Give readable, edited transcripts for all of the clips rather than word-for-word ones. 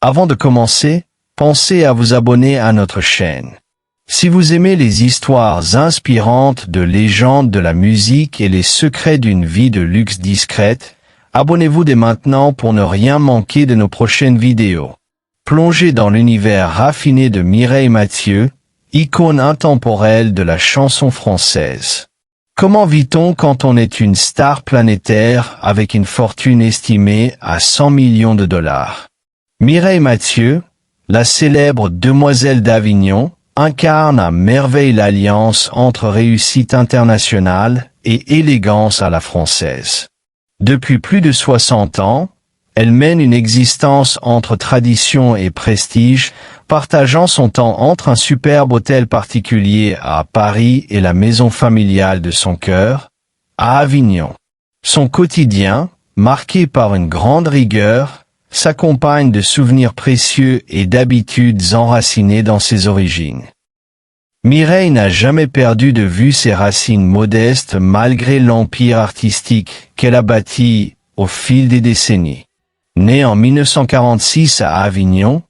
Avant de commencer, pensez à vous abonner à notre chaîne. Si vous aimez les histoires inspirantes de légendes de la musique et les secrets d'une vie de luxe discrète, abonnez-vous dès maintenant pour ne rien manquer de nos prochaines vidéos. Plongez dans l'univers raffiné de Mireille Mathieu, icône intemporelle de la chanson française. Comment vit-on quand on est une star planétaire avec une fortune estimée à 100 millions de dollars? Mireille Mathieu, la célèbre demoiselle d'Avignon, incarne à merveille l'alliance entre réussite internationale et élégance à la française. Depuis plus de 60 ans, elle mène une existence entre tradition et prestige, partageant son temps entre un superbe hôtel particulier à Paris et la maison familiale de son cœur, à Avignon. Son quotidien, marqué par une grande rigueur, s'accompagne de souvenirs précieux et d'habitudes enracinées dans ses origines. Mireille n'a jamais perdu de vue ses racines modestes malgré l'empire artistique qu'elle a bâti au fil des décennies. Née en 1946 à Avignon,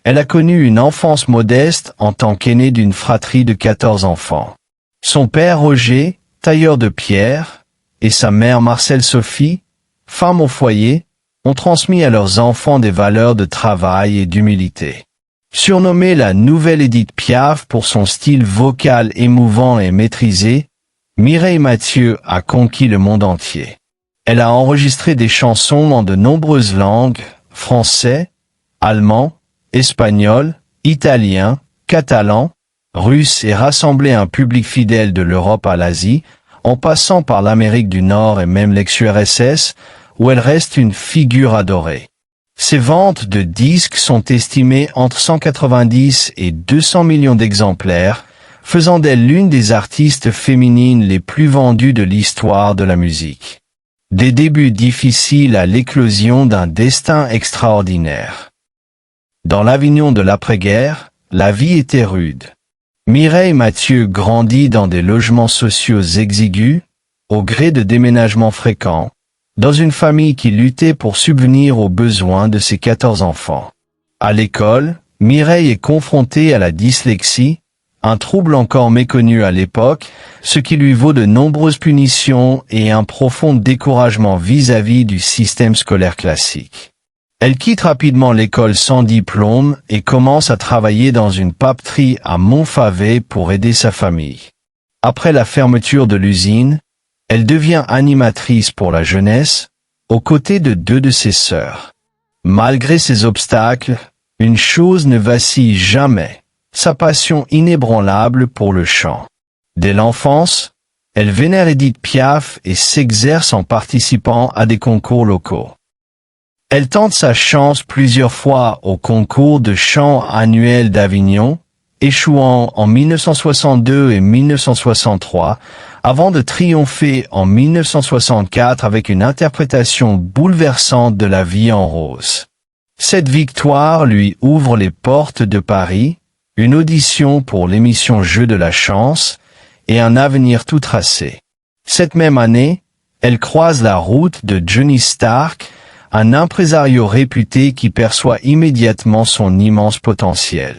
elle a connu une enfance modeste en tant qu'aînée d'une fratrie de 14 enfants. Son père Roger, tailleur de pierre, et sa mère Marcelle Sophie, femme au foyer, ont transmis à leurs enfants des valeurs de travail et d'humilité. Surnommée la nouvelle Édith Piaf pour son style vocal émouvant et maîtrisé, Mireille Mathieu a conquis le monde entier. Elle a enregistré des chansons en de nombreuses langues, français, allemand, espagnol, italien, catalan, russe et rassemblé un public fidèle de l'Europe à l'Asie, en passant par l'Amérique du Nord et même l'ex-URSS, où elle reste une figure adorée. Ses ventes de disques sont estimées entre 190 et 200 millions d'exemplaires, faisant d'elle l'une des artistes féminines les plus vendues de l'histoire de la musique. Des débuts difficiles à l'éclosion d'un destin extraordinaire. Dans l'Avignon de l'après-guerre, la vie était rude. Mireille Mathieu grandit dans des logements sociaux exigus, au gré de déménagements fréquents, dans une famille qui luttait pour subvenir aux besoins de ses 14 enfants. À l'école, Mireille est confrontée à la dyslexie, un trouble encore méconnu à l'époque, ce qui lui vaut de nombreuses punitions et un profond découragement vis-à-vis du système scolaire classique. Elle quitte rapidement l'école sans diplôme et commence à travailler dans une papeterie à Montfavet pour aider sa famille. Après la fermeture de l'usine, elle devient animatrice pour la jeunesse, aux côtés de 2 de ses sœurs. Malgré ces obstacles, une chose ne vacille jamais, sa passion inébranlable pour le chant. Dès l'enfance, elle vénère Édith Piaf et s'exerce en participant à des concours locaux. Elle tente sa chance plusieurs fois au concours de chant annuel d'Avignon, échouant en 1962 et 1963, avant de triompher en 1964 avec une interprétation bouleversante de La Vie en rose. Cette victoire lui ouvre les portes de Paris, une audition pour l'émission Jeu de la chance, et un avenir tout tracé. Cette même année, elle croise la route de Johnny Stark, un impresario réputé qui perçoit immédiatement son immense potentiel.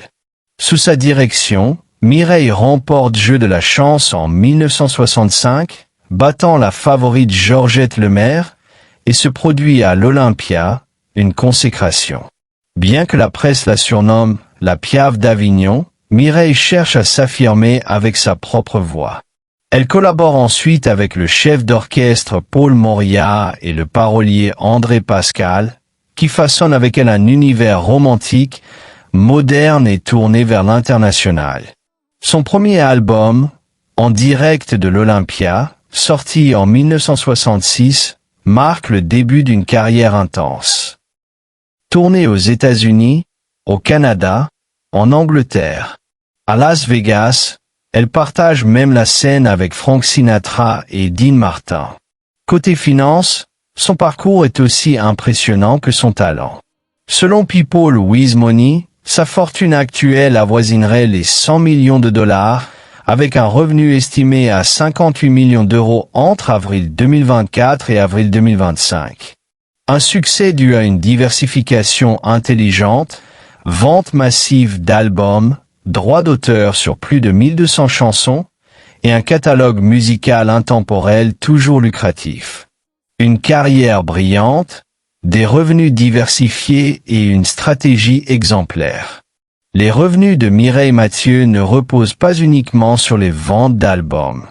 Sous sa direction, Mireille remporte Jeu de la chance en 1965, battant la favorite Georgette Lemaire, et se produit à l'Olympia, une consécration. Bien que la presse la surnomme la Piaf d'Avignon, Mireille cherche à s'affirmer avec sa propre voix. Elle collabore ensuite avec le chef d'orchestre Paul Moria et le parolier André Pascal, qui façonnent avec elle un univers romantique, moderne et tourné vers l'international. Son premier album, En direct de l'Olympia, sorti en 1966, marque le début d'une carrière intense. Tournée aux États-Unis, au Canada, en Angleterre, à Las Vegas, elle partage même la scène avec Frank Sinatra et Dean Martin. Côté finance, son parcours est aussi impressionnant que son talent. Selon People with Money, sa fortune actuelle avoisinerait les 100 millions de dollars, avec un revenu estimé à 58 millions d'euros entre avril 2024 et avril 2025. Un succès dû à une diversification intelligente, vente massive d'albums, droits d'auteur sur plus de 1200 chansons, et un catalogue musical intemporel toujours lucratif. Une carrière brillante, des revenus diversifiés et une stratégie exemplaire. Les revenus de Mireille Mathieu ne reposent pas uniquement sur les ventes d'albums.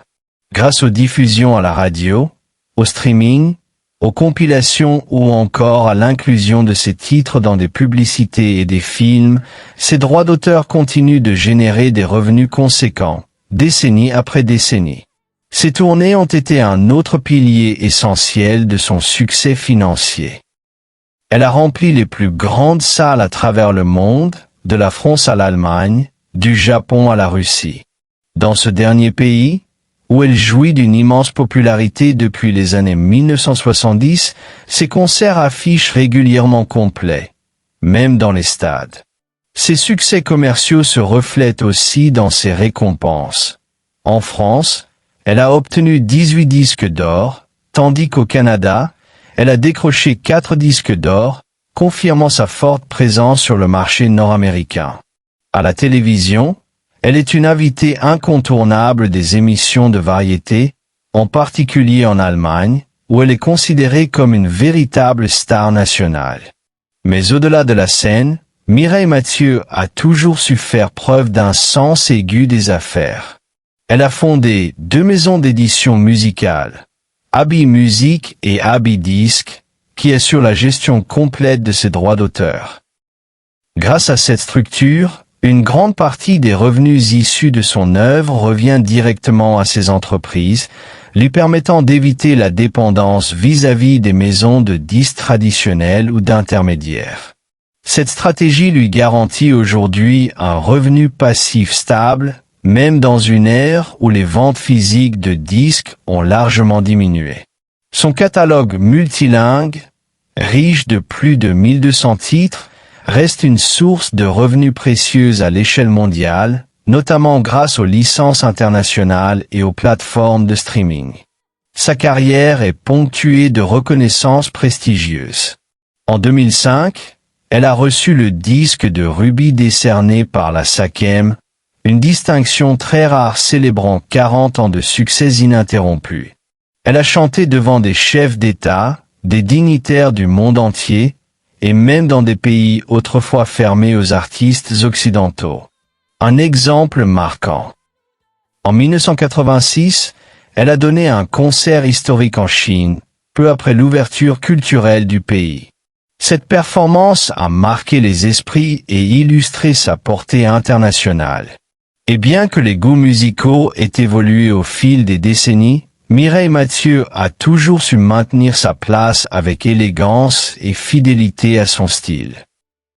Grâce aux diffusions à la radio, au streaming, aux compilations ou encore à l'inclusion de ses titres dans des publicités et des films, ses droits d'auteur continuent de générer des revenus conséquents, décennie après décennie. Ces tournées ont été un autre pilier essentiel de son succès financier. Elle a rempli les plus grandes salles à travers le monde, de la France à l'Allemagne, du Japon à la Russie. Dans ce dernier pays, où elle jouit d'une immense popularité depuis les années 1970, ses concerts affichent régulièrement complets, même dans les stades. Ses succès commerciaux se reflètent aussi dans ses récompenses. En France, elle a obtenu 18 disques d'or, tandis qu'au Canada, elle a décroché 4 disques d'or, confirmant sa forte présence sur le marché nord-américain. À la télévision, elle est une invitée incontournable des émissions de variété, en particulier en Allemagne, où elle est considérée comme une véritable star nationale. Mais au-delà de la scène, Mireille Mathieu a toujours su faire preuve d'un sens aigu des affaires. Elle a fondé 2 maisons d'édition musicale, Abbey Music et Abbey Disc, qui assure la gestion complète de ses droits d'auteur. Grâce à cette structure, une grande partie des revenus issus de son œuvre revient directement à ces entreprises, lui permettant d'éviter la dépendance vis-à-vis des maisons de disques traditionnelles ou d'intermédiaires. Cette stratégie lui garantit aujourd'hui un revenu passif stable, même dans une ère où les ventes physiques de disques ont largement diminué. Son catalogue multilingue, riche de plus de 1200 titres, reste une source de revenus précieuse à l'échelle mondiale, notamment grâce aux licences internationales et aux plateformes de streaming. Sa carrière est ponctuée de reconnaissances prestigieuses. En 2005, elle a reçu le disque de rubis décerné par la SACEM, une distinction très rare célébrant 40 ans de succès ininterrompus. Elle a chanté devant des chefs d'État, des dignitaires du monde entier, et même dans des pays autrefois fermés aux artistes occidentaux. Un exemple marquant. En 1986, elle a donné un concert historique en Chine, peu après l'ouverture culturelle du pays. Cette performance a marqué les esprits et illustré sa portée internationale. Et bien que les goûts musicaux aient évolué au fil des décennies, Mireille Mathieu a toujours su maintenir sa place avec élégance et fidélité à son style.